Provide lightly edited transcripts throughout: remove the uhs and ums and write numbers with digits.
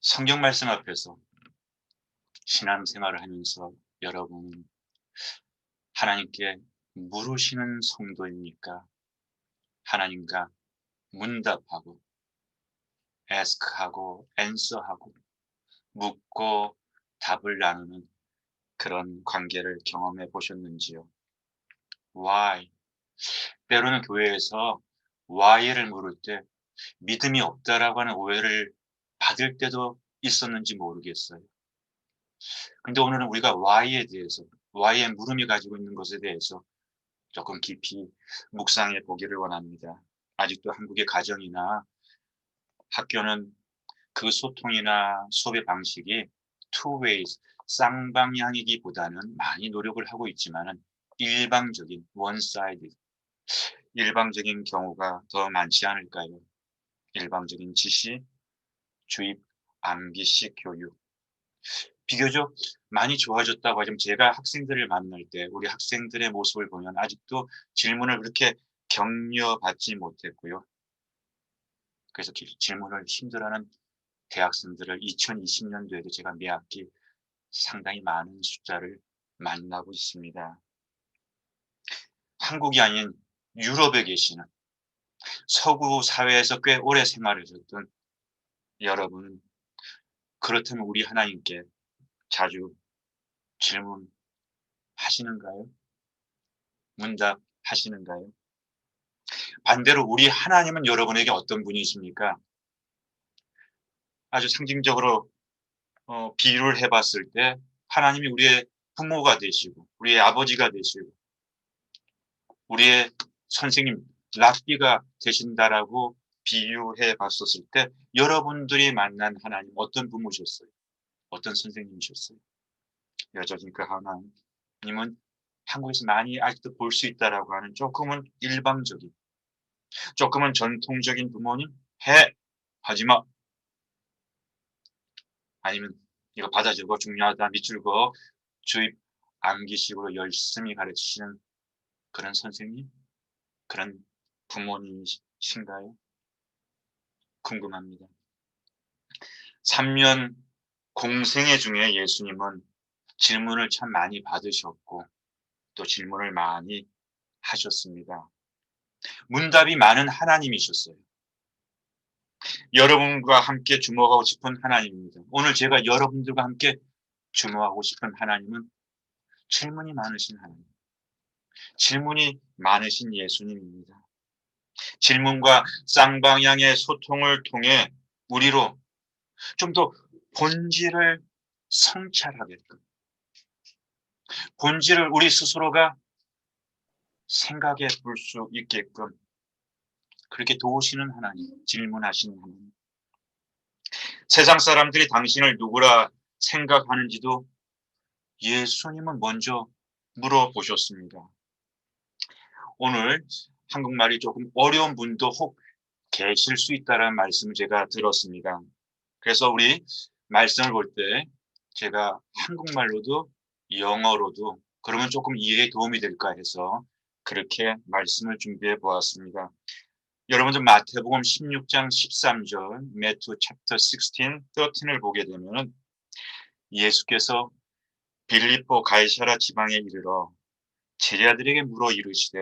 성경 말씀 앞에서 신앙생활을 하면서 여러분은 하나님께 물으시는 성도입니까? 하나님과 문답하고 ask하고 answer하고 묻고 답을 나누는 그런 관계를 경험해 보셨는지요? Why? 때로는 교회에서 why를 물을 때 믿음이 없다라고 하는 오해를 받을 때도 있었는지 모르겠어요. 근데 오늘은 우리가 why에 대해서, why의 물음이 가지고 있는 것에 대해서 조금 깊이 묵상해 보기를 원합니다. 아직도 한국의 가정이나 학교는 그 소통이나 수업의 방식이 two ways, 쌍방향이기보다는 많이 노력을 하고 있지만은 일방적인 one-sided, 일방적인 경우가 더 많지 않을까요? 일방적인 지시, 주입, 암기식 교육. 비교적 많이 좋아졌다고 하지만 제가 학생들을 만날 때 우리 학생들의 모습을 보면 아직도 질문을 그렇게 격려받지 못했고요. 그래서 질문을 힘들어하는 대학생들을 2020년도에도 제가 매 학기 상당히 많은 숫자를 만나고 있습니다. 한국이 아닌 유럽에 계시는 서구 사회에서 꽤 오래 생활하셨던 여러분은 그렇다면 우리 하나님께 자주 질문하시는가요? 문답하시는가요? 반대로 우리 하나님은 여러분에게 어떤 분이십니까? 아주 상징적으로 비유를 해봤을 때 하나님이 우리의 부모가 되시고 우리의 아버지가 되시고 우리의 선생님 랍비가 되신다라고 비유해 봤었을 때 여러분들이 만난 하나님 어떤 부모셨어요? 어떤 선생님이셨어요? 여전히 그 하나님은 한국에서 많이 아직도 볼 수 있다라고 하는 조금은 일방적인, 조금은 전통적인 부모님 해 하지마 아니면 이거 받아주고 중요하다 밑줄 그어 주입 암기식으로 열심히 가르치시는 그런 선생님, 그런 부모님이신가요? 궁금합니다. 3년 공생애 중에 예수님은 질문을 참 많이 받으셨고 또 질문을 많이 하셨습니다. 문답이 많은 하나님이셨어요. 여러분과 함께 주목하고 싶은 하나님입니다. 오늘 제가 여러분들과 함께 주목하고 싶은 하나님은 질문이 많으신 하나님, 질문이 많으신 예수님입니다. 질문과 쌍방향의 소통을 통해 우리로 좀 더 본질을 성찰하게끔, 본질을 우리 스스로가 생각해 볼 수 있게끔 그렇게 도우시는 하나님, 질문하시는 하나님. 세상 사람들이 당신을 누구라 생각하는지도 예수님은 먼저 물어보셨습니다. 오늘 한국말이 조금 어려운 분도 혹 계실 수 있다는 말씀을 제가 들었습니다. 그래서 우리 말씀을 볼 때 제가 한국말로도 영어로도 그러면 조금 이해에 도움이 될까 해서 그렇게 말씀을 준비해 보았습니다. 여러분들 마태복음 16장 13절, Matthew chapter 16, 13을 보게 되면 예수께서 빌립보 가이사랴 지방에 이르러 제자들에게 물어 이르시되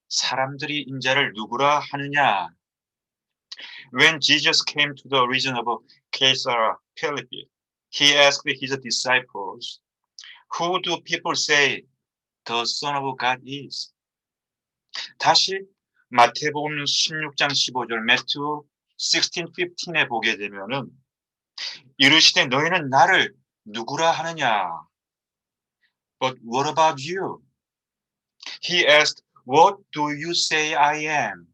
사람들이 인자를 누구라 하느냐? When Jesus came to the region of Caesarea Philippi, he asked his disciples, Who do people say the Son of God is? 다시 마태복음 16장 15절, Matthew 16, 15에 보게 되면은 이르시되 너희는 나를 누구라 하느냐? But what about you? He asked, What do you say I am?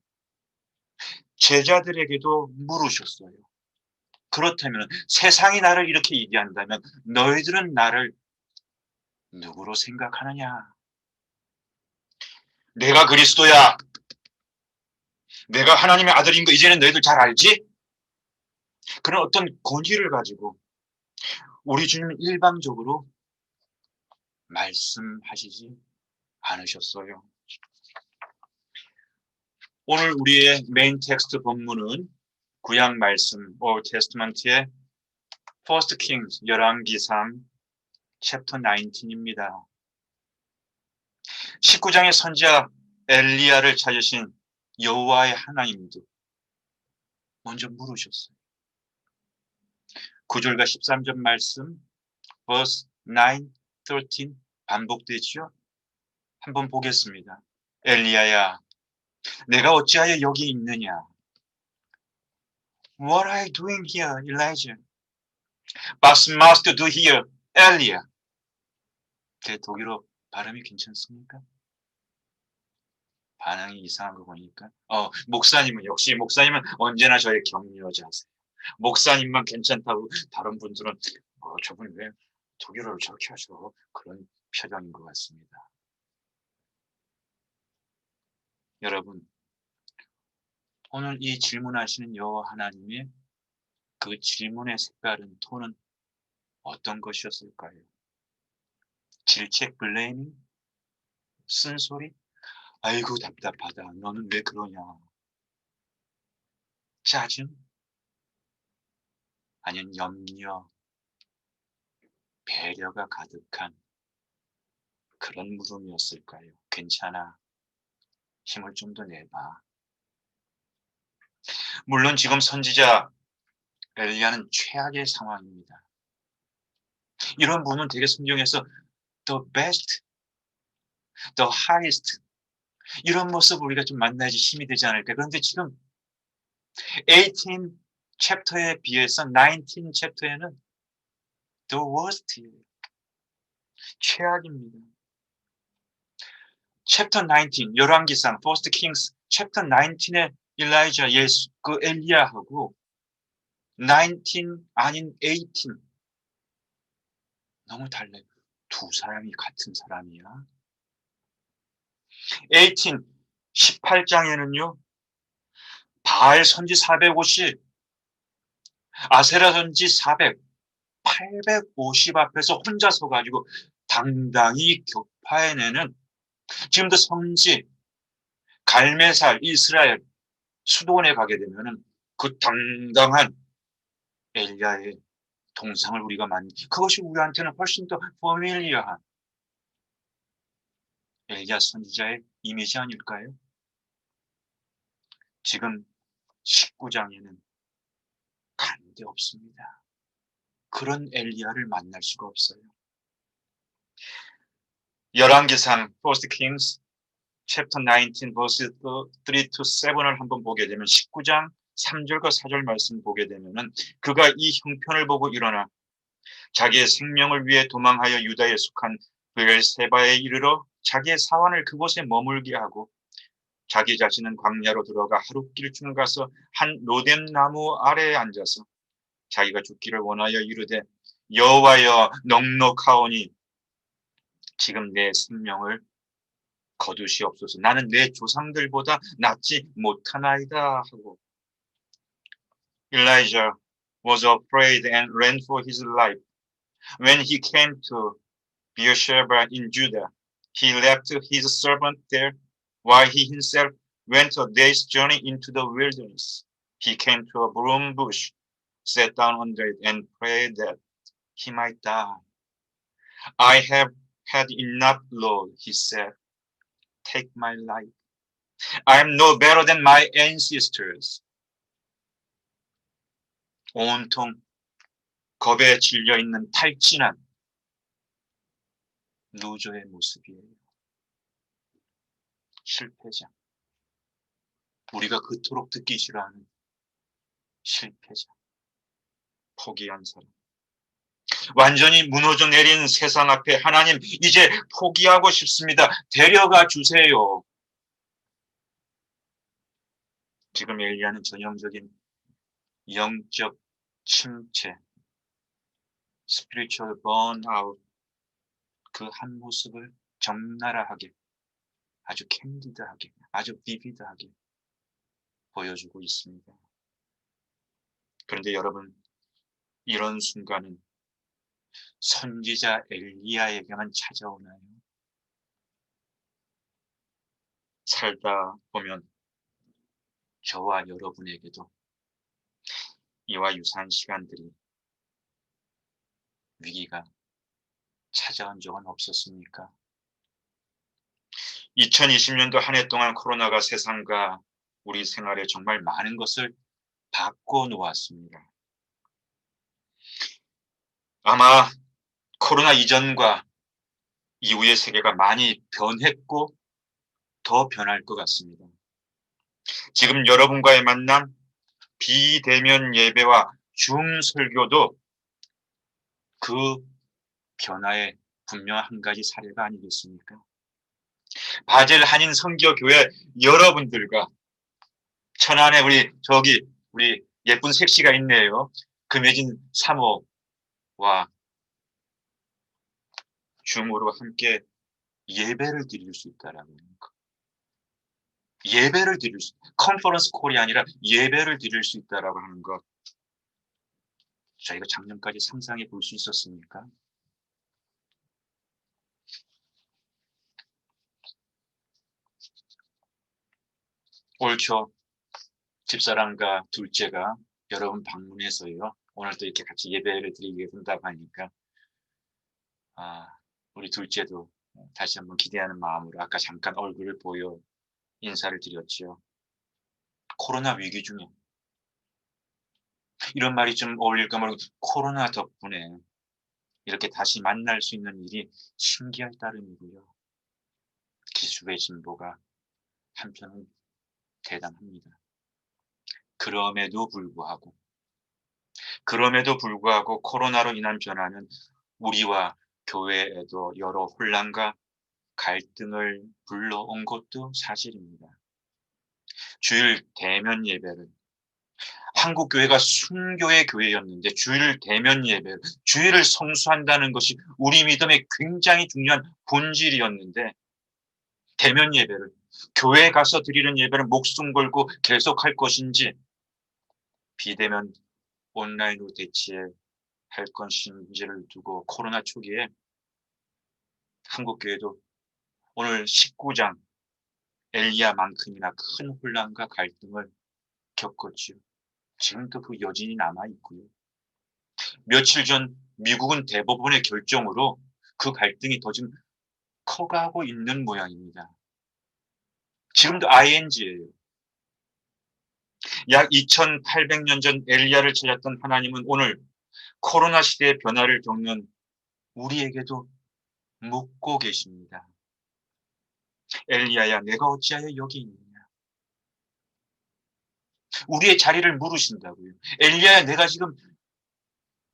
제자들에게도 물으셨어요. 그렇다면 세상이 나를 이렇게 얘기한다면 너희들은 나를 누구로 생각하느냐? 내가 그리스도야. 내가 하나님의 아들인 거 이제는 너희들 잘 알지? 그런 어떤 권위를 가지고 우리 주님은 일방적으로 말씀하시지 않으셨어요. 오늘 우리의 메인 텍스트 본문은 구약 말씀, Old Testament의 First Kings 열왕기상 챕터 19입니다. 19장의 선지자 엘리야를 찾으신 여호와의 하나님도 먼저 물으셨어요. 9절과 13절 말씀 verse 9, 13 반복되지요. 한번 보겠습니다. 엘리야야, 내가 어찌하여 여기 있느냐? What are you doing here, Elijah? Was must do here, Elia? 제 독일어 발음이 괜찮습니까? 반응이 이상한 거 보니까 목사님은 역시 목사님은 언제나 저의 격려자세요. 목사님만 괜찮다고 다른 분들은 저분 왜 독일어를 저렇게 하죠? 그런 표정인 것 같습니다. 여러분, 오늘 이 질문하시는 여호와 하나님의 그 질문의 색깔은 톤은 어떤 것이었을까요? 질책, 블레이밍, 쓴소리? 아이고 답답하다. 너는 왜 그러냐? 짜증? 아니면 염려, 배려가 가득한 그런 물음이었을까요? 괜찮아. 힘을 좀 더 내봐. 물론 지금 선지자 엘리야는 최악의 상황입니다. 이런 분은 되게 성경에서 the best, the highest 이런 모습을 우리가 좀 만나야지 힘이 되지 않을까. 그런데 지금 18 챕터에 비해서 19 챕터에는 the worst예요. 최악입니다. 챕터 19 열왕기상 First Kings 챕터 19의 일라이자 예수 그 엘리야하고 19 아닌 18 너무 달라요. 두 사람이 같은 사람이야. 18 18장에는요. 바알 선지 450 아세라 선지 400 850 앞에서 혼자 서가지고 당당히 격파해내는 지금도 성지 갈메살 이스라엘 수도원에 가게 되면은 그 당당한 엘리야의 동상을 우리가 그것이 우리한테는 훨씬 더 포밀리어한 엘리야 선지자의 이미지 아닐까요? 지금 19장에는 간데 없습니다. 그런 엘리야를 만날 수가 없어요. 열왕기상 First Kings Chapter 19 verse 3 to 7을 한번 보게 되면 19장 3절과 4절 말씀 보게 되면은 그가 이 형편을 보고 일어나 자기의 생명을 위해 도망하여 유다에 속한 브엘세바에 이르러 자기의 사환을 그곳에 머물게 하고 자기 자신은 광야로 들어가 하룻길쯤 가서 한 로뎀 나무 아래에 앉아서 자기가 죽기를 원하여 이르되 여호와여 넉넉하오니 지금 내 생명을 거두시옵소서. 나는 내 조상들보다 낫지 못하나이다 하고 Elijah was afraid and ran for his life. When he came to Beersheba in Judah, he left his servant there while he himself went a day's journey into the wilderness. He came to a broom bush, sat down under it, and prayed that he might die. I have had enough, Lord, he said. Take my life. I am no better than my ancestors. 온통 겁에 질려 있는 탈진한 루저의 모습이에요. 실패자. 우리가 그토록 듣기 싫어하는 실패자. 포기한 사람. 완전히 무너져 내린 세상 앞에 하나님 이제 포기하고 싶습니다. 데려가 주세요. 지금 엘리야는 전형적인 영적 침체, spiritual burnout 그 한 모습을 적나라하게 아주 캔디드하게 아주 비비드하게 보여주고 있습니다. 그런데 여러분 이런 순간은 선지자 엘리야에게만 찾아오나요? 살다 보면 저와 여러분에게도 이와 유사한 시간들이 위기가 찾아온 적은 없었습니까? 2020년도 한 해 동안 코로나가 세상과 우리 생활에 정말 많은 것을 바꿔 놓았습니다. 아마 코로나 이전과 이후의 세계가 많이 변했고 더 변할 것 같습니다. 지금 여러분과의 만남, 비대면 예배와 줌 설교도 그 변화의 분명 한 가지 사례가 아니겠습니까? 바젤 한인 선교교회 여러분들과 천안에 우리 예쁜 색시가 있네요. 금혜진 사모와 줌으로 함께 예배를 드릴 수 있다라는 것. 예배를 드릴 수, 컨퍼런스 콜이 아니라 예배를 드릴 수 있다라고 하는 것. 저희가 작년까지 상상해 볼 수 있었습니까? 올 초 집사람과 둘째가 여러분 방문해서요. 오늘 또 이렇게 같이 예배를 드리게 된다고 하니까 우리 둘째도 다시 한번 기대하는 마음으로 아까 잠깐 얼굴을 보여 인사를 드렸지요. 코로나 위기 중에 이런 말이 좀 어울릴까 모르고 코로나 덕분에 이렇게 다시 만날 수 있는 일이 신기할 따름이고요. 기술의 진보가 한편은 대단합니다. 그럼에도 불구하고 코로나로 인한 변화는 우리와 교회에도 여러 혼란과 갈등을 불러온 것도 사실입니다. 주일 대면 예배를 한국 교회가 순교의 교회였는데 주일 대면 예배, 주일을 성수한다는 것이 우리 믿음의 굉장히 중요한 본질이었는데 대면 예배를 교회에 가서 드리는 예배를 목숨 걸고 계속할 것인지 비대면 온라인으로 대체할 것인지를 두고 코로나 초기에 한국 교회도 오늘 19장 엘리야만큼이나 큰 혼란과 갈등을 겪었지요. 지금도 그 여진이 남아 있고요. 며칠 전 미국은 대법원의 결정으로 그 갈등이 더 좀 커가고 있는 모양입니다. 지금도 ING예요. 약 2800년 전 엘리야를 찾았던 하나님은 오늘 코로나 시대의 변화를 겪는 우리에게도 묻고 계십니다. 엘리야야, 내가 어찌하여 여기 있느냐? 우리의 자리를 물으신다고요. 엘리야야, 내가 지금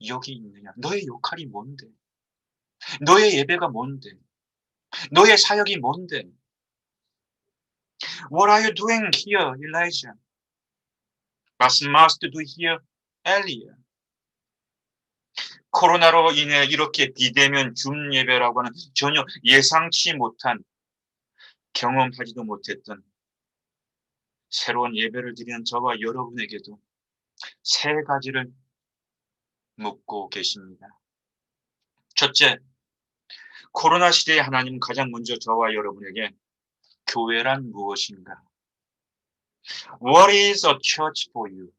여기 있느냐? 너의 역할이 뭔데? 너의 예배가 뭔데? 너의 사역이 뭔데? What are you doing here, Elijah? What must do here, Elia? 코로나로 인해 이렇게 비대면 줌 예배라고 하는 전혀 예상치 못한 경험하지도 못했던 새로운 예배를 드리는 저와 여러분에게도 세 가지를 묻고 계십니다. 첫째, 코로나 시대에 하나님은 가장 먼저 저와 여러분에게 교회란 무엇인가? What is a church for you?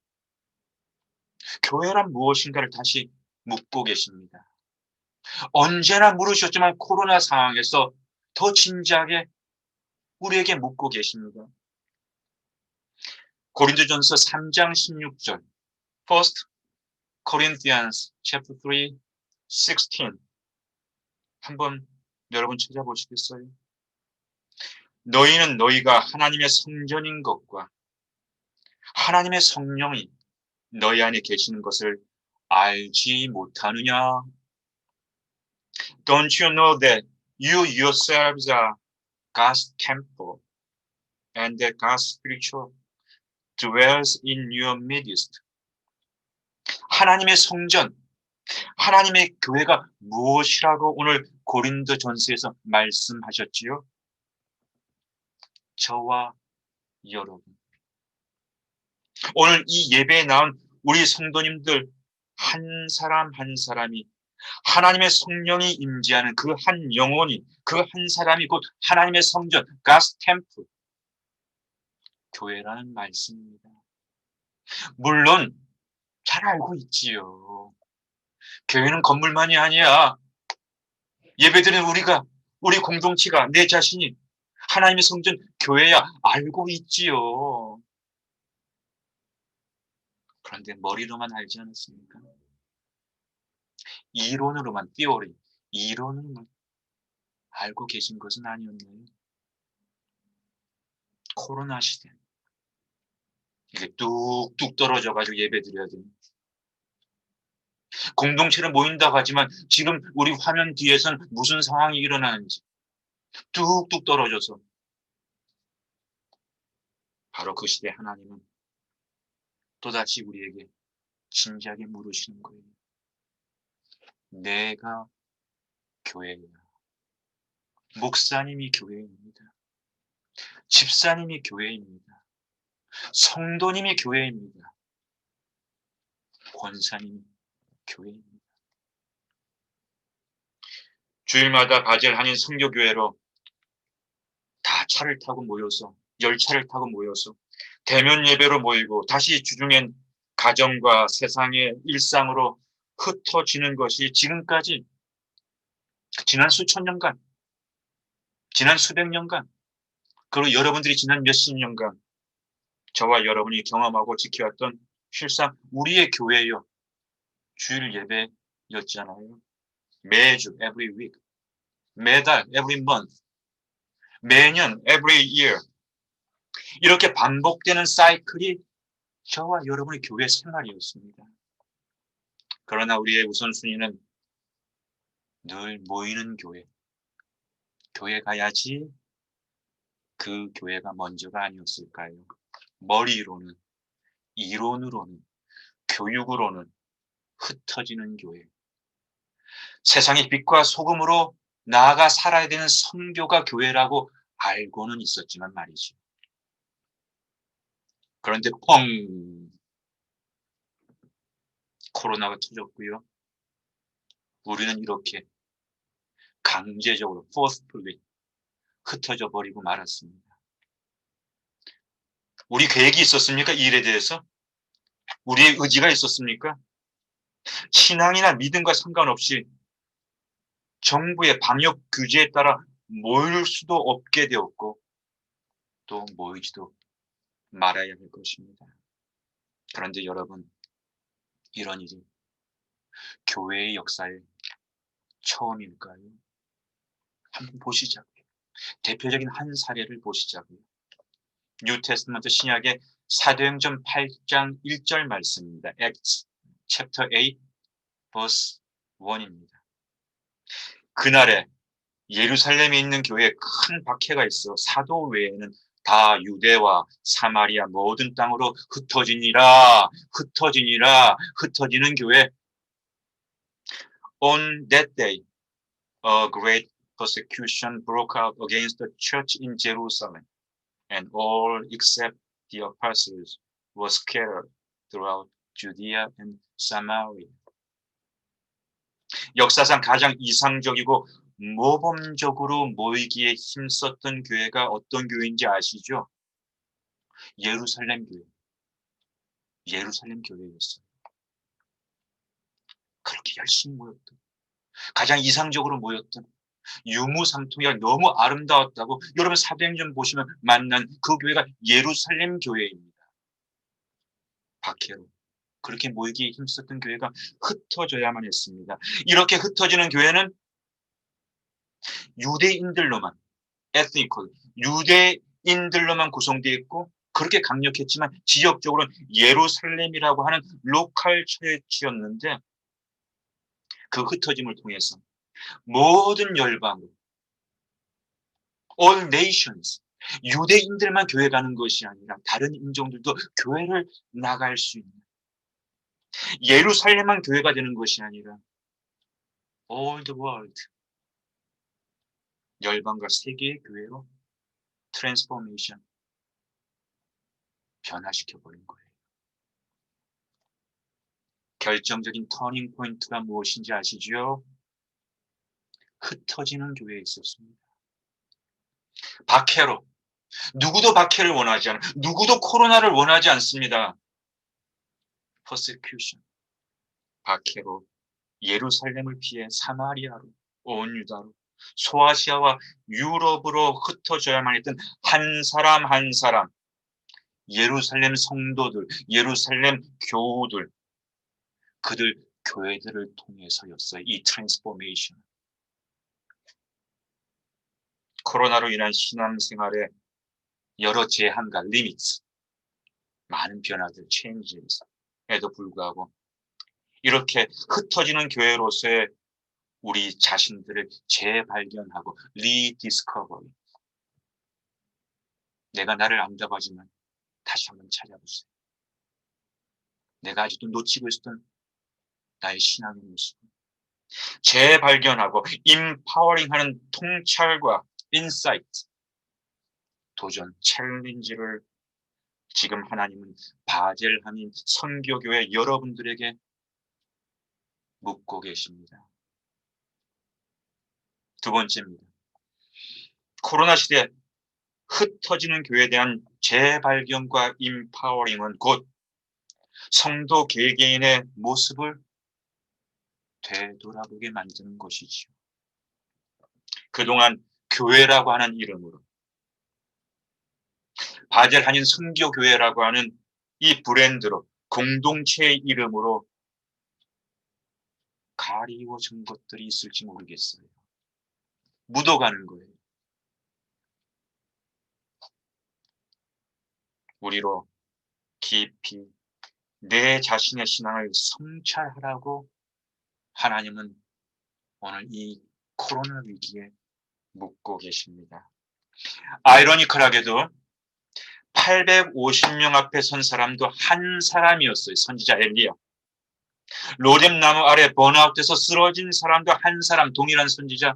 교회란 무엇인가를 다시 묻고 계십니다. 언제나 물으셨지만 코로나 상황에서 더 진지하게 우리에게 묻고 계십니다. 고린도전서 3장 16절 First Corinthians chapter 3, 16 한번 여러분 찾아보시겠어요? 너희는 너희가 하나님의 성전인 것과 하나님의 성령이 너희 안에 계시는 것을 알지 못하느냐? Don't you know that you yourselves are God's temple and that God's spiritual dwells in your midst? 하나님의 성전, 하나님의 교회가 무엇이라고 오늘 고린도 전서에서 말씀하셨지요? 저와 여러분. 오늘 이 예배에 나온 우리 성도님들 한 사람 한 사람이 하나님의 성령이 임재하는 그 한 영혼이 그 한 사람이 곧 하나님의 성전, God's temple, 교회라는 말씀입니다. 물론 잘 알고 있지요. 교회는 건물만이 아니야. 예배드리는 우리 공동체가, 내 자신이 하나님의 성전 교회야 알고 있지요. 그런데 머리로만 알지 않았습니까? 이론으로만, 이론으로만 알고 계신 것은 아니었나요? 코로나 시대 이게 뚝뚝 떨어져가지고 예배드려야 됩니다. 공동체를 모인다고 하지만 지금 우리 화면 뒤에서는 무슨 상황이 일어나는지 뚝뚝 떨어져서, 바로 그 시대 하나님은 또다시 우리에게 진지하게 물으시는 거예요. 내가 교회야. 목사님이 교회입니다. 집사님이 교회입니다. 성도님이 교회입니다. 권사님이 교회입니다. 주일마다 바젤 한인 선교교회로 다 차를 타고 모여서, 열차를 타고 모여서 대면 예배로 모이고 다시 주중엔 가정과 세상의 일상으로 흩어지는 것이 지금까지, 지난 수천 년간, 지난 수백 년간, 그리고 여러분들이 지난 몇십 년간 저와 여러분이 경험하고 지켜왔던 실상 우리의 교회요, 주일 예배였잖아요. 매주 every week, 매달 every month, 매년 every year, 이렇게 반복되는 사이클이 저와 여러분의 교회 생활이었습니다. 그러나 우리의 우선순위는 늘 모이는 교회 가야지, 그 교회가 먼저가 아니었을까요? 머리로는, 이론으로는, 교육으로는 흩어지는 교회, 세상의 빛과 소금으로 나아가 살아야 되는 선교가 교회라고 알고는 있었지만 말이죠. 그런데 펑, 코로나가 터졌고요. 우리는 이렇게 강제적으로 forcefully 흩어져 버리고 말았습니다. 우리 계획이 있었습니까? 이 일에 대해서? 우리의 의지가 있었습니까? 신앙이나 믿음과 상관없이 정부의 방역 규제에 따라 모일 수도 없게 되었고 또 모이지도 말아야 할 것입니다. 그런데 여러분, 이런 일이 교회의 역사에 처음일까요? 한번 보시자고요. 대표적인 한 사례를 보시자고요. 뉴 테스트먼트 신약의 사도행전 8장 1절 말씀입니다. Acts chapter 8 verse 1입니다. 그날에 예루살렘에 있는 교회에 큰 박해가 있어 사도 외에는 다 유대와 사마리아 모든 땅으로 흩어지니라. 흩어지는 교회. On that day, a great persecution broke out against the church in Jerusalem, and all except the apostles were scattered throughout Judea and Samaria. 역사상 가장 이상적이고 모범적으로 모이기에 힘썼던 교회가 어떤 교회인지 아시죠? 예루살렘 교회였어요. 그렇게 열심히 모였던, 가장 이상적으로 모였던, 유무상통이라 너무 아름다웠다고 여러분 사도행전 보시면 만난 그 교회가 예루살렘 교회입니다. 박해로 그렇게 모이기에 힘썼던 교회가 흩어져야만 했습니다. 이렇게 흩어지는 교회는 유대인들로만, ethnical, 유대인들로만 구성되어 있고 그렇게 강력했지만 지역적으로 예루살렘이라고 하는 로컬 처치였는데, 그 흩어짐을 통해서 모든 열방으로, all nations, 유대인들만 교회 가는 것이 아니라 다른 인종들도 교회를 나갈 수 있는, 예루살렘만 교회가 되는 것이 아니라 all the world, 열방과 세계의 교회로 트랜스포메이션, 변화시켜버린 거예요. 결정적인 터닝 포인트가 무엇인지 아시죠? 흩어지는 교회에 있었습니다. 박해로, 누구도 박해를 원하지 않아, 누구도 코로나를 원하지 않습니다. persecution, 박해로 예루살렘을 피해 사마리아로, 온 유다로, 소아시아와 유럽으로 흩어져야만 했던 한 사람 한 사람, 예루살렘 성도들, 예루살렘 교우들, 그들 교회들을 통해서였어요. 이 트랜스포메이션. 코로나로 인한 신앙생활에 여러 제한과 리미트, 많은 변화들, 체인지에도 불구하고 이렇게 흩어지는 교회로서의 우리 자신들을 재발견하고 리디스커버리. 내가 나를 안 잡아지만 다시 한번 찾아보세요. 내가 아직도 놓치고 있었던 나의 신앙의 모습. 재발견하고 임파워링하는 통찰과 인사이트, 도전, 챌린지를 지금 하나님은 바젤하민 선교교회 여러분들에게 묻고 계십니다. 두 번째입니다. 코로나 시대 흩어지는 교회에 대한 재발견과 임파워링은 곧 성도 개개인의 모습을 되돌아보게 만드는 것이지요. 그동안 교회라고 하는 이름으로, 바젤하닌 선교교회라고 하는 이 브랜드로, 공동체의 이름으로 가리워진 것들이 있을지 모르겠어요. 묻어가는 거예요. 우리로 깊이 내 자신의 신앙을 성찰하라고 하나님은 오늘 이 코로나 위기에 묻고 계십니다. 아이러니컬하게도 850명 앞에 선 사람도 한 사람이었어요. 선지자 엘리야. 로뎀나무 아래 번아웃돼서 쓰러진 사람도 한 사람, 동일한 선지자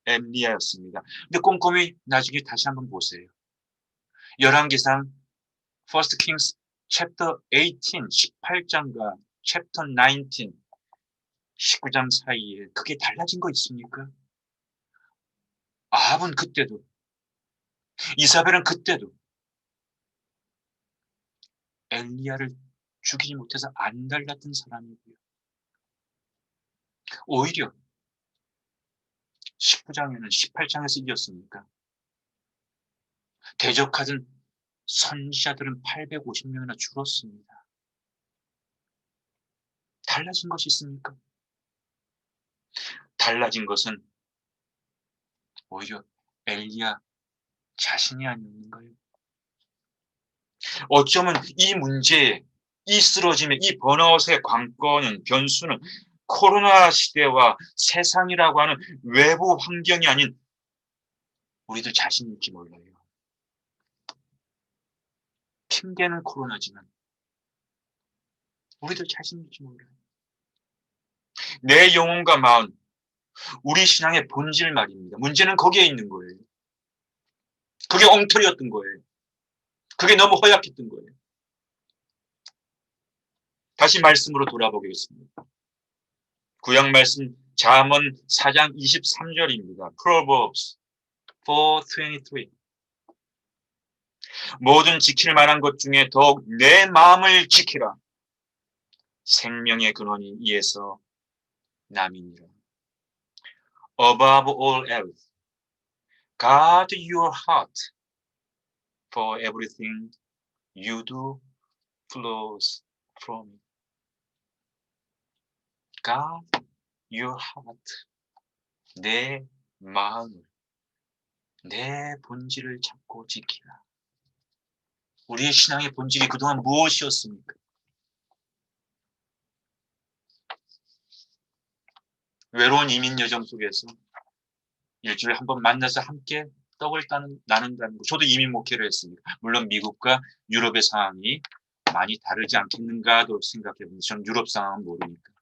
엘리야였습니다. 근데 꼼꼼히 나중에 다시 한번 보세요. 열왕기상 First Kings chapter 18, 18장과 chapter 19, 19장 사이에 그게 달라진 거 있습니까? 아합은 그때도, 이사벨은 그때도 엘리야를 죽이지 못해서 안 달랐던 사람이고요. 오히려 19장에는 18장에서 이겼습니까? 대적하던 선지자들은 850명이나 줄었습니다. 달라진 것이 있습니까? 달라진 것은 오히려 엘리야 자신이 아니었는가요? 어쩌면 이 문제에, 이 쓰러짐의, 이 번아웃의 관건은, 변수는 코로나 시대와 세상이라고 하는 외부 환경이 아닌 우리들 자신일지 몰라요. 핑계는 코로나지만 우리들 자신일지 몰라요. 내 영혼과 마음, 우리 신앙의 본질 말입니다. 문제는 거기에 있는 거예요. 그게 엉터리였던 거예요. 그게 너무 허약했던 거예요. 다시 말씀으로 돌아보겠습니다. 구약 말씀 잠언 4장 23절입니다. Proverbs 4:23. 모든 지킬 만한 것 중에 더욱 내 마음을 지키라. 생명의 근원이 이에서 남이니라. Above all else, guard your heart, for everything you do flows from it. Guard your heart. 내 마음을, 내 본질을 잡고 지키라. 우리의 신앙의 본질이 그동안 무엇이었습니까? 외로운 이민 여정 속에서 일주일에 한 번 만나서 함께 떡을 나눈다는 것. 저도 이민 목회를 했습니다. 물론 미국과 유럽의 상황이 많이 다르지 않겠는가도 생각해보는데 저는 유럽 상황은 모르니까.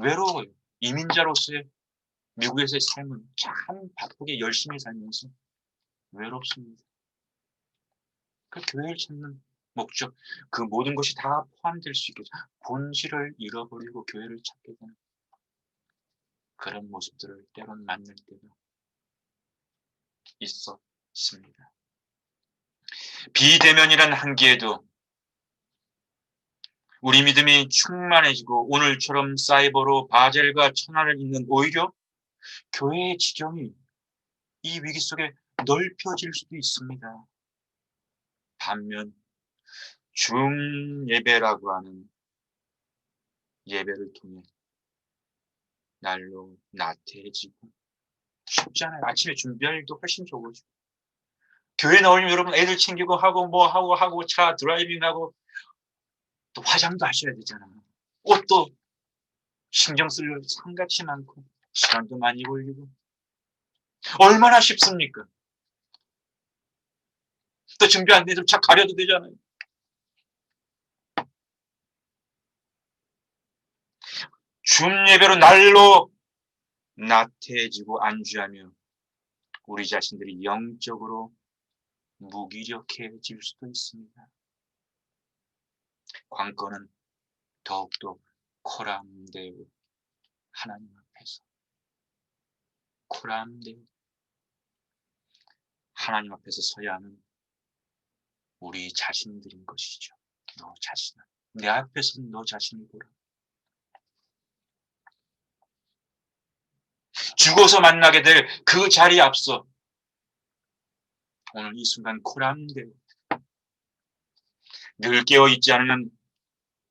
외로워요. 이민자로서의 미국에서의 삶은 참 바쁘게 열심히 살면서 외롭습니다. 그 교회를 찾는 목적, 그 모든 것이 다 포함될 수 있겠죠. 본질을 잃어버리고 교회를 찾게 되는 그런 모습들을 때론 만날 때가 있었습니다. 비대면이란 한계에도 우리 믿음이 충만해지고 오늘처럼 사이버로 바젤과 천하를 잇는 오히려 교회의 지경이 이 위기 속에 넓혀질 수도 있습니다. 반면 중예배라고 하는 예배를 통해 날로 나태해지고 쉽잖아요. 아침에 준비할 일도 훨씬 적어지고 교회 나오면 여러분 애들 챙기고 하고 뭐 하고 차 드라이빙하고 또 화장도 하셔야 되잖아요. 옷도 신경 쓸 일 상같이 많고 시간도 많이 걸리고 얼마나 쉽습니까? 또 준비 안 되면 차 가려도 되잖아요. 줌 예배로 날로 나태해지고 안주하며 우리 자신들이 영적으로 무기력해질 수도 있습니다. 관건은 더욱더 코람되고 하나님 앞에서 코람되고 하나님 앞에서 서야 하는 우리 자신들인 것이죠. 너 자신은 내 앞에서 너 자신을 보라. 죽어서 만나게 될 그 자리에 앞서 오늘 이 순간 코람되고 늘 깨어있지 않으면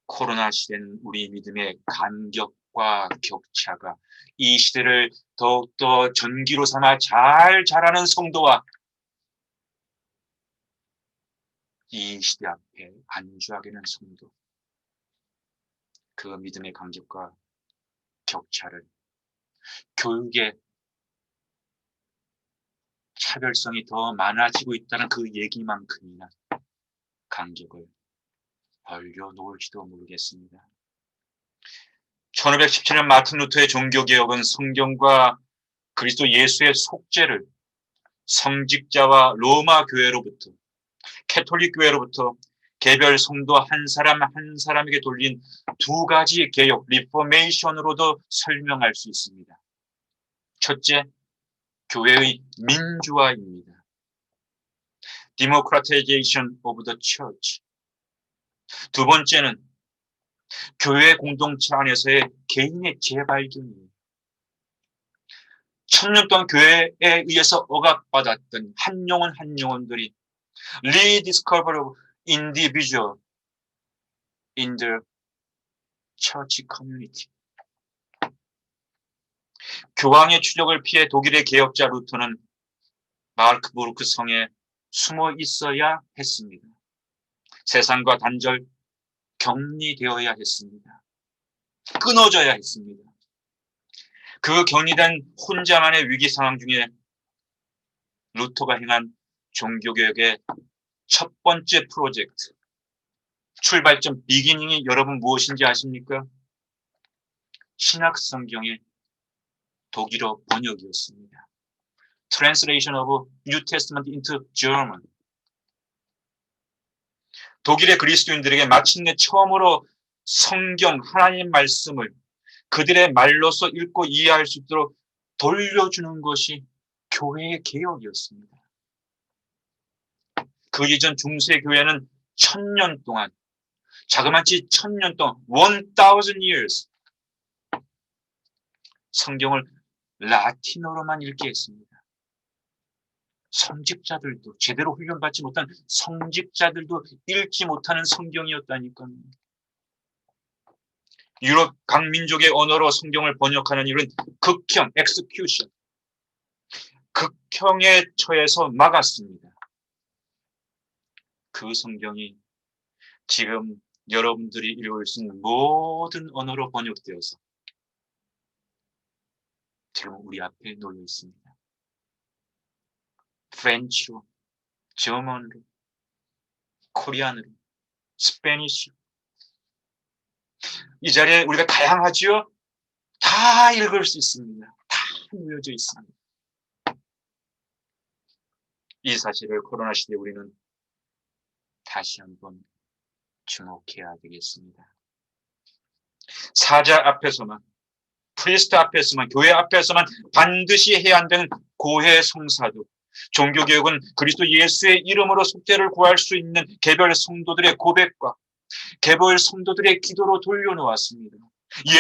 코로나 시대는 우리 믿음의 간격과 격차가 이 시대를 더욱더 전기로 삼아 잘 자라는 성도와 이 시대 앞에 안주하게 되는 성도, 그 믿음의 간격과 격차를 교육의 차별성이 더 많아지고 있다는 그 얘기만큼이나 간격을 벌려놓을지도 모르겠습니다. 1517년 마틴 루터의 종교개혁은 성경과 그리스도 예수의 속죄를 성직자와 로마 교회로부터 캐톨릭 교회로부터 개별 성도 한 사람 한 사람에게 돌린 두 가지 개혁, 리포메이션으로도 설명할 수 있습니다. 첫째, 교회의 민주화입니다. Democratization of the Church. 두 번째는 교회 공동체 안에서의 개인의 재발견이에요. 1000년 동안 교회에 의해서 억압받았던 한 영혼들이 rediscover of individual in the church community. 교황의 추적을 피해 독일의 개혁자 루터는 마르크부르크 성에 숨어 있어야 했습니다. 세상과 단절, 격리되어야 했습니다. 끊어져야 했습니다. 그 격리된 혼자만의 위기 상황 중에 루터가 행한 종교개혁의 첫 번째 프로젝트, 출발점 비기닝이 여러분 무엇인지 아십니까? 신약 성경의 독일어 번역이었습니다. Translation of New Testament into German. 독일의 그리스도인들에게 마침내 처음으로 성경 하나님의 말씀을 그들의 말로서 읽고 이해할 수 있도록 돌려주는 것이 교회의 개혁이었습니다. 그 이전 중세 교회는 1000년 동안, 자그마치 1000년 동안, 1000 years 성경을 라틴어로만 읽게 했습니다. 성직자들도, 제대로 훈련받지 못한 성직자들도 읽지 못하는 성경이었다니까요. 유럽 각 민족의 언어로 성경을 번역하는 일은 극형, execution, 극형에 처해서 막았습니다. 그 성경이 지금 여러분들이 읽을 수 있는 모든 언어로 번역되어서 지금 우리 앞에 놓여 있습니다. 프렌치로, 저먼으로, 코리안으로, 스페니쉬로. 이 자리에 우리가 다양하지요? 다 읽을 수 있습니다. 다 놓여져 있습니다. 이 사실을 코로나 시대에 우리는 다시 한번 주목해야 되겠습니다. 사자 앞에서만, 프리스트 앞에서만, 교회 앞에서만 반드시 해야 한다는 고해 성사도, 종교개혁은 그리스도 예수의 이름으로 속죄를 구할 수 있는 개별 성도들의 고백과 개보일 성도들의 기도로 돌려놓았습니다.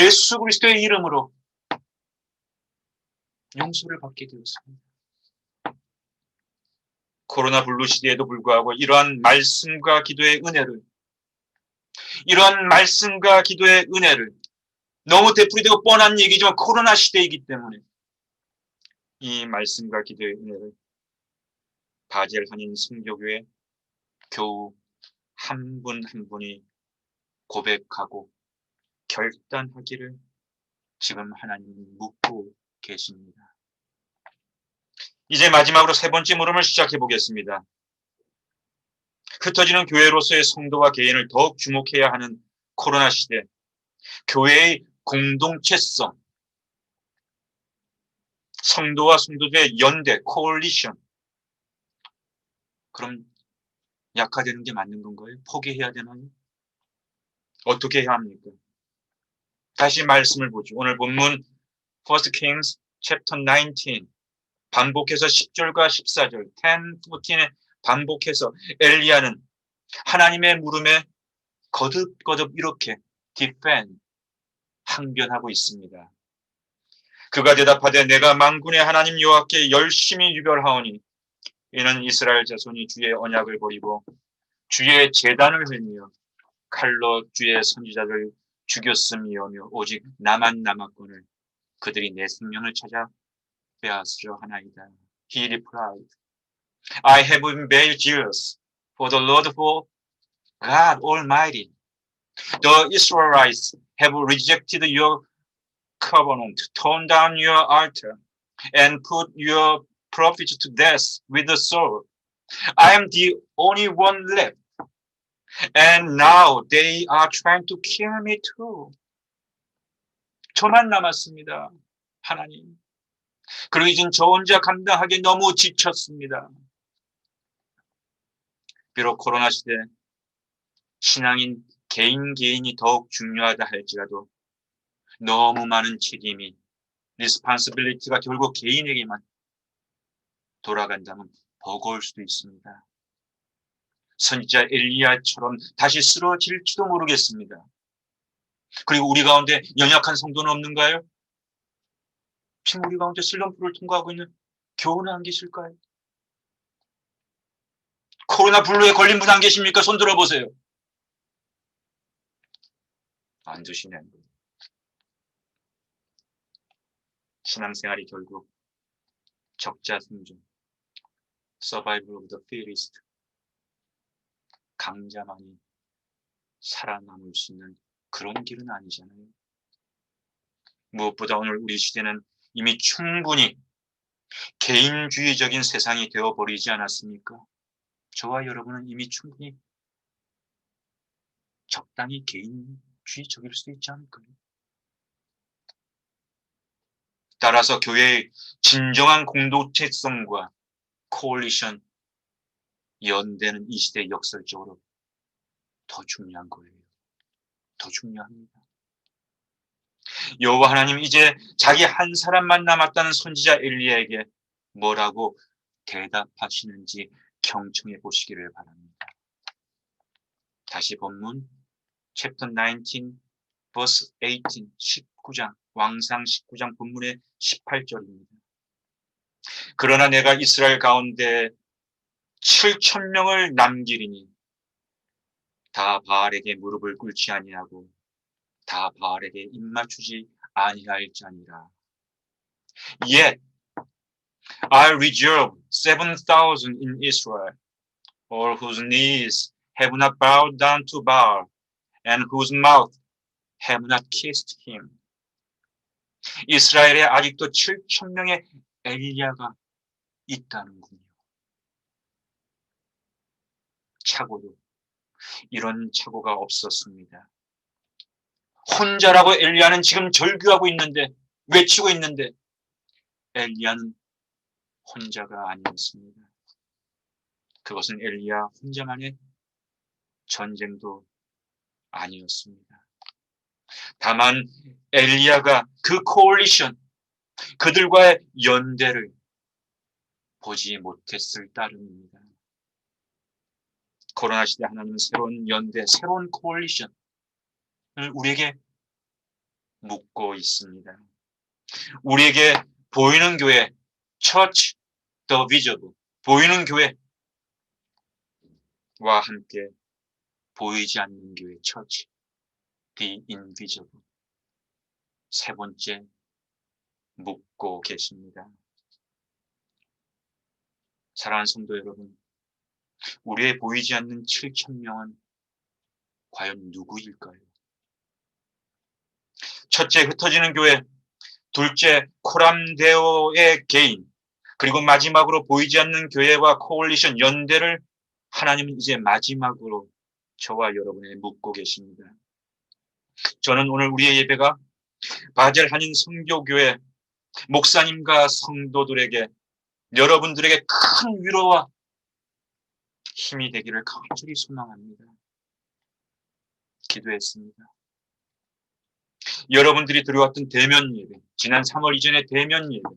예수 그리스도의 이름으로 용서를 받게 되었습니다. 코로나 블루 시대에도 불구하고 이러한 말씀과 기도의 은혜를 너무 되풀이되고 뻔한 얘기지만 코로나 시대이기 때문에 이 말씀과 기도의 은혜를 바젤하는 성교교회 겨우 한 분 한 분이 고백하고 결단하기를 지금 하나님이 묻고 계십니다. 이제 마지막으로 세 번째 물음을 시작해 보겠습니다. 흩어지는 교회로서의 성도와 개인을 더욱 주목해야 하는 코로나 시대, 교회의 공동체성, 성도와 성도들의 연대, 코올리션. 그럼 약화되는 게 맞는 건가요? 포기해야 되나요? 어떻게 해야 합니까? 다시 말씀을 보죠. 오늘 본문 1 Kings chapter 19 반복해서 10절과 14절 10, 14에 반복해서 엘리야는 하나님의 물음에 거듭거듭 이렇게 defend, 항변하고 있습니다. 그가 대답하되 내가 만군의 하나님 여호와께 열심히 유별하오니 이는 이스라엘 자손이 주의 언약을 버리고 주의 제단을 헐며 칼로 주의 선지자를 죽였음이오며 오직 나만 남았거늘 그들이 내 생명을 찾아 빼앗으려 하나이다. He replied, I have been very jealous for the Lord, for God Almighty. The Israelites have rejected your covenant, torn down your altar, and put your prophets to death with the sword. I am the only one left, and now they are trying to kill me too. 저만 남았습니다, 하나님. 그리고 이젠 저 혼자 감당하기 너무 지쳤습니다. 비록 코로나 시대 신앙인 개인이 더욱 중요하다 할지라도 너무 많은 책임이 responsibility가 결국 개인에게만 돌아간다면 버거울 수도 있습니다. 선지자 엘리야처럼 다시 쓰러질지도 모르겠습니다. 그리고 우리 가운데 연약한 성도는 없는가요? 지금 우리 가운데 슬럼프를 통과하고 있는 교우는 안 계실까요? 코로나 블루에 걸린 분 안 계십니까? 손 들어보세요. 안 드시네. 신앙생활이 결국 적자생존, survival of the fittest, 강자만이 살아남을 수 있는 그런 길은 아니잖아요. 무엇보다 오늘 우리 시대는 이미 충분히 개인주의적인 세상이 되어버리지 않았습니까? 저와 여러분은 이미 충분히 적당히 개인주의적일 수 있지 않을까요? 따라서 교회의 진정한 공동체성과 코올리션, 연대는 이 시대에 역설적으로 더 중요한 거예요. 더 중요합니다. 여호와 하나님 이제 자기 한 사람만 남았다는 선지자 엘리야에게 뭐라고 대답하시는지 경청해 보시기를 바랍니다. 다시 본문 chapter 19 verse 18 19장 왕상 19장 본문의 18절입니다. 그러나 내가 이스라엘 가운데 7,000명을 남기리니 다 바알에게 무릎을 꿇지 아니하고 다 바알에게 입맞추지 아니할지니라. Yet I reserve 7,000 in Israel, all whose knees have not bowed down to Baal, and whose mouth have not kissed him. 이스라엘에 아직도 7,000명의 엘리야가 있다는군요. 착오도 이런 착오가 없었습니다. 혼자라고 엘리야는 지금 절규하고 있는데, 외치고 있는데 엘리야는 혼자가 아니었습니다. 그것은 엘리야 혼자만의 전쟁도 아니었습니다. 다만 엘리야가 그 코올리션, 그들과의 연대를 보지 못했을 따름입니다. 코로나 시대 하나님은 새로운 연대, 새로운 코얼리션을 우리에게 묻고 있습니다. 우리에게 보이는 교회, Church the Visible, 보이는 교회와 함께 보이지 않는 교회, Church the Invisible, 세 번째 묻고 계십니다. 사랑하는 성도 여러분, 우리의 보이지 않는 7,000명은 과연 누구일까요? 첫째, 흩어지는 교회, 둘째, 코람데오의 개인, 그리고 마지막으로 보이지 않는 교회와 코올리션 연대를 하나님은 이제 마지막으로 저와 여러분에게 묻고 계십니다. 저는 오늘 우리의 예배가 바젤 한인 선교교회 목사님과 성도들에게, 여러분들에게 큰 위로와 힘이 되기를 간절히 소망합니다. 기도했습니다. 여러분들이 들어왔던 대면 예배, 지난 3월 이전의 대면 예배,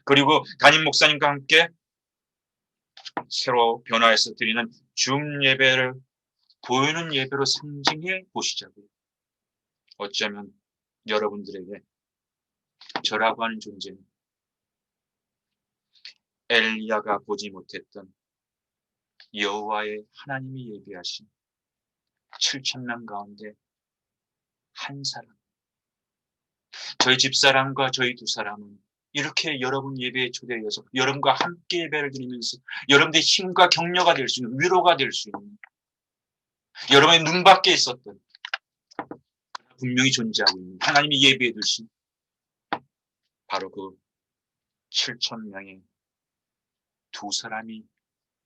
그리고 담임 목사님과 함께 새로 변화해서 드리는 줌 예배를 보이는 예배로 상징해 보시자고요. 어쩌면 여러분들에게 저라고 하는 존재는 엘리야가 보지 못했던 여호와의 하나님이 예비하신 7,000명 가운데 한 사람, 저희 집사람과 저희 두 사람은 이렇게 여러분 예배에 초대해서 여러분과 함께 예배를 드리면서 여러분들의 힘과 격려가 될 수 있는, 위로가 될 수 있는, 여러분의 눈 밖에 있었던 분명히 존재하고 있는 하나님이 예배해 두신 바로 그 7,000명의 두 사람이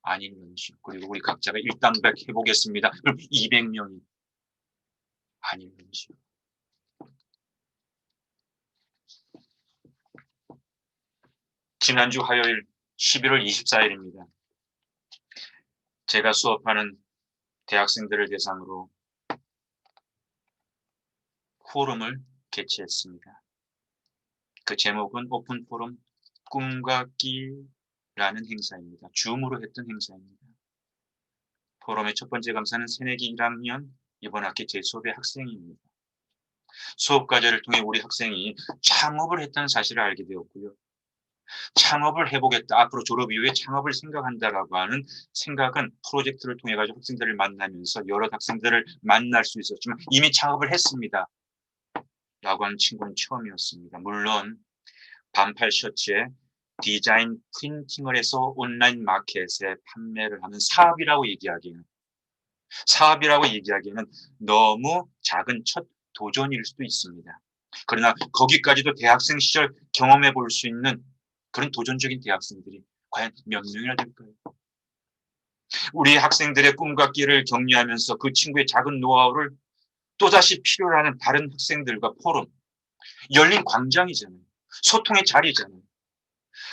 아닌 건지, 그리고 우리 각자가 일당백 해보겠습니다. 그럼 200명이 아닌 건지. 지난주 화요일 11월 24일입니다. 제가 수업하는 대학생들을 대상으로 포럼을 개최했습니다. 그 제목은 오픈 포럼 꿈과 끼라는 행사입니다. 줌으로 했던 행사입니다. 포럼의 첫 번째 강사는 새내기 1학년 이번 학기 제 수업의 학생입니다. 수업 과제를 통해 우리 학생이 창업을 했다는 사실을 알게 되었고요. 창업을 해보겠다, 앞으로 졸업 이후에 창업을 생각한다라고 하는 생각은 프로젝트를 통해 가지고 학생들을 만나면서 여러 학생들을 만날 수 있었지만 이미 창업을 했습니다 라고 하는 친구는 처음이었습니다. 물론 반팔 셔츠에 디자인 프린팅을 해서 온라인 마켓에 판매를 하는 사업이라고 얘기하기에는 너무 작은 첫 도전일 수도 있습니다. 그러나 거기까지도 대학생 시절 경험해 볼 수 있는 그런 도전적인 대학생들이 과연 몇 명이나 될까요? 우리 학생들의 꿈과 끼를 격려하면서 그 친구의 작은 노하우를 또다시 필요로 하는 다른 학생들과 포럼, 열린 광장이잖아요. 소통의 자리잖아요.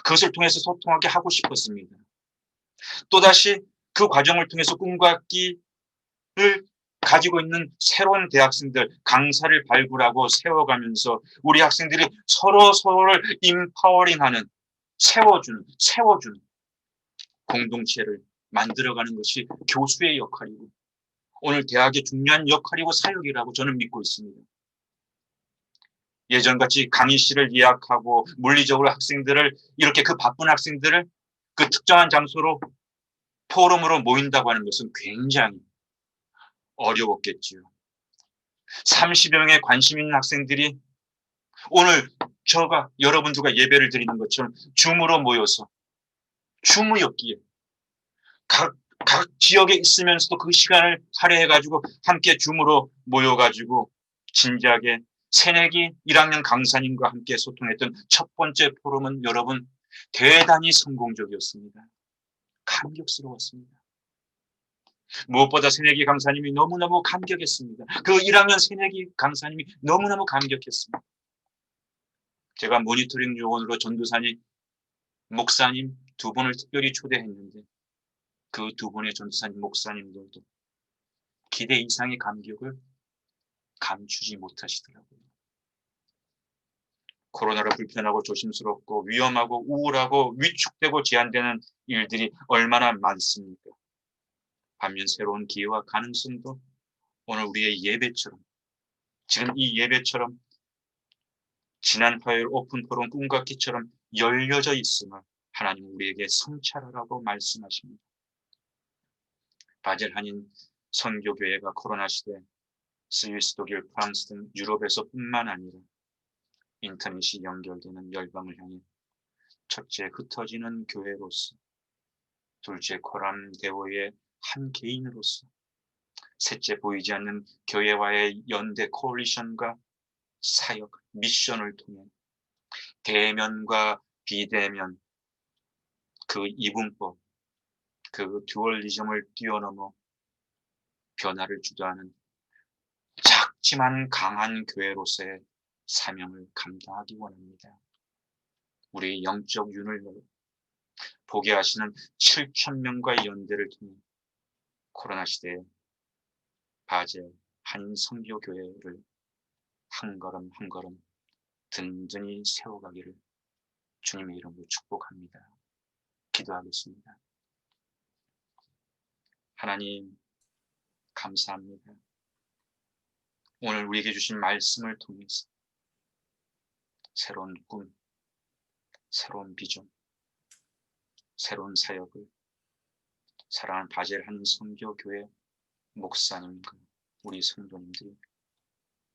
그것을 통해서 소통하게 하고 싶었습니다. 또다시 그 과정을 통해서 꿈과 끼를 가지고 있는 새로운 대학생들, 강사를 발굴하고 세워가면서 우리 학생들이 서로를 임파워링하는, 세워주는 공동체를 만들어가는 것이 교수의 역할이고 오늘 대학의 중요한 역할이고 사역이라고 저는 믿고 있습니다. 예전같이 강의실을 예약하고 물리적으로 학생들을, 이렇게 그 바쁜 학생들을 그 특정한 장소로 포럼으로 모인다고 하는 것은 굉장히 어려웠겠지요. 30여 명의 관심 있는 학생들이 오늘 여러분들과 예배를 드리는 것처럼 줌으로 모여서 줌이었기에 각 지역에 있으면서도 그 시간을 할애해가지고 함께 줌으로 모여가지고 진지하게 새내기 1학년 강사님과 함께 소통했던 첫 번째 포럼은 여러분 대단히 성공적이었습니다. 감격스러웠습니다. 무엇보다 새내기 강사님이 너무너무 감격했습니다. 그 1학년 새내기 강사님이 너무너무 감격했습니다. 제가 모니터링 요원으로 전도사님, 목사님 두 분을 특별히 초대했는데 그 두 분의 전도사님, 목사님들도 기대 이상의 감격을 감추지 못하시더라고요. 코로나로 불편하고 조심스럽고 위험하고 우울하고 위축되고 제한되는 일들이 얼마나 많습니까? 반면 새로운 기회와 가능성도 오늘 우리의 예배처럼, 지금 이 예배처럼 지난 화요일 오픈 포럼 꿈과 기처럼 열려져 있음을 하나님 우리에게 성찰하라고 말씀하십니다. 바젤 한인 선교교회가 코로나 시대 스위스, 독일, 프랑스 등 유럽에서뿐만 아니라 인터넷이 연결되는 열방을 향해 첫째 흩어지는 교회로서, 둘째 코람 대오의 한 개인으로서, 셋째 보이지 않는 교회와의 연대 코얼리션과 사역, 미션을 통해 대면과 비대면, 그 이분법, 그 듀얼리즘을 뛰어넘어 변화를 주도하는 작지만 강한 교회로서의 사명을 감당하기 원합니다. 우리의 영적 윤을 보게 하시는 7,000명과의 연대를 통해 코로나 시대에 바젤 한인 선교교회를 한 걸음 한 걸음 든든히 세워가기를 주님의 이름으로 축복합니다. 기도하겠습니다. 하나님 감사합니다. 오늘 우리에게 주신 말씀을 통해서 새로운 꿈, 새로운 비전, 새로운 사역을 사랑하는 바젤 한인 선교교회 목사님과 우리 성도님들이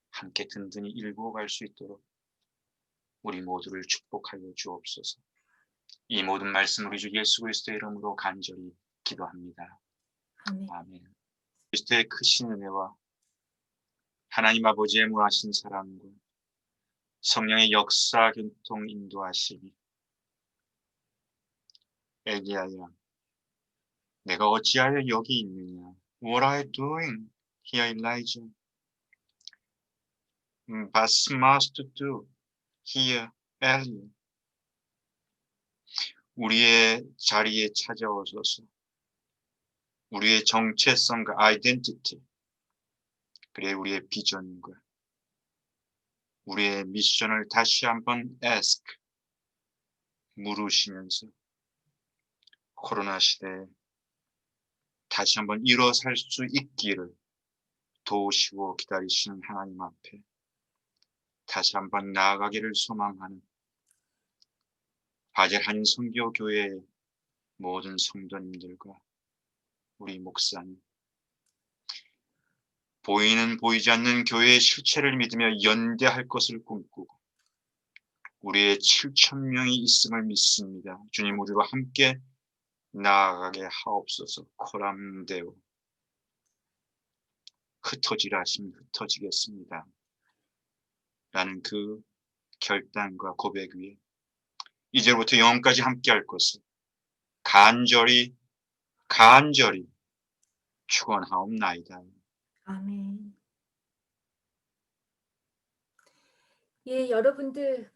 함께 든든히 일구어 갈 수 있도록 우리 모두를 축복하여 주옵소서. 이 모든 말씀 우리 주 예수 그리스도의 이름으로 간절히 기도합니다. 아멘. 아멘. 그리스도의 크신 은혜와 하나님 아버지의 무하신 사랑과 성령의 역사 교통 인도하심이 엘리야야, 내가 어찌하여 여기 있느냐? What are you doing here, Elijah? What's must to do here, Eli? 우리의 자리에 찾아오셔서 우리의 정체성과 아이덴티티, 그리고 우리의 비전과 우리의 미션을 다시 한번 ask, 물으시면서 코로나 시대에 다시 한번 일어설 수 있기를 도우시고 기다리시는 하나님 앞에 다시 한번 나아가기를 소망하는 바젤 한인 선교교회의 모든 성도님들과 우리 목사님, 보이는 보이지 않는 교회의 실체를 믿으며 연대할 것을 꿈꾸고 우리의 7,000명이 있음을 믿습니다. 주님, 우리와 함께 나아가게 하옵소서. 코람데오, 흩어지라 하시면 흩어지겠습니다. 라는 그 결단과 고백 위에 이제부터 영원까지 함께할 것을 간절히 축원하옵나이다. 아멘. 예, 여러분들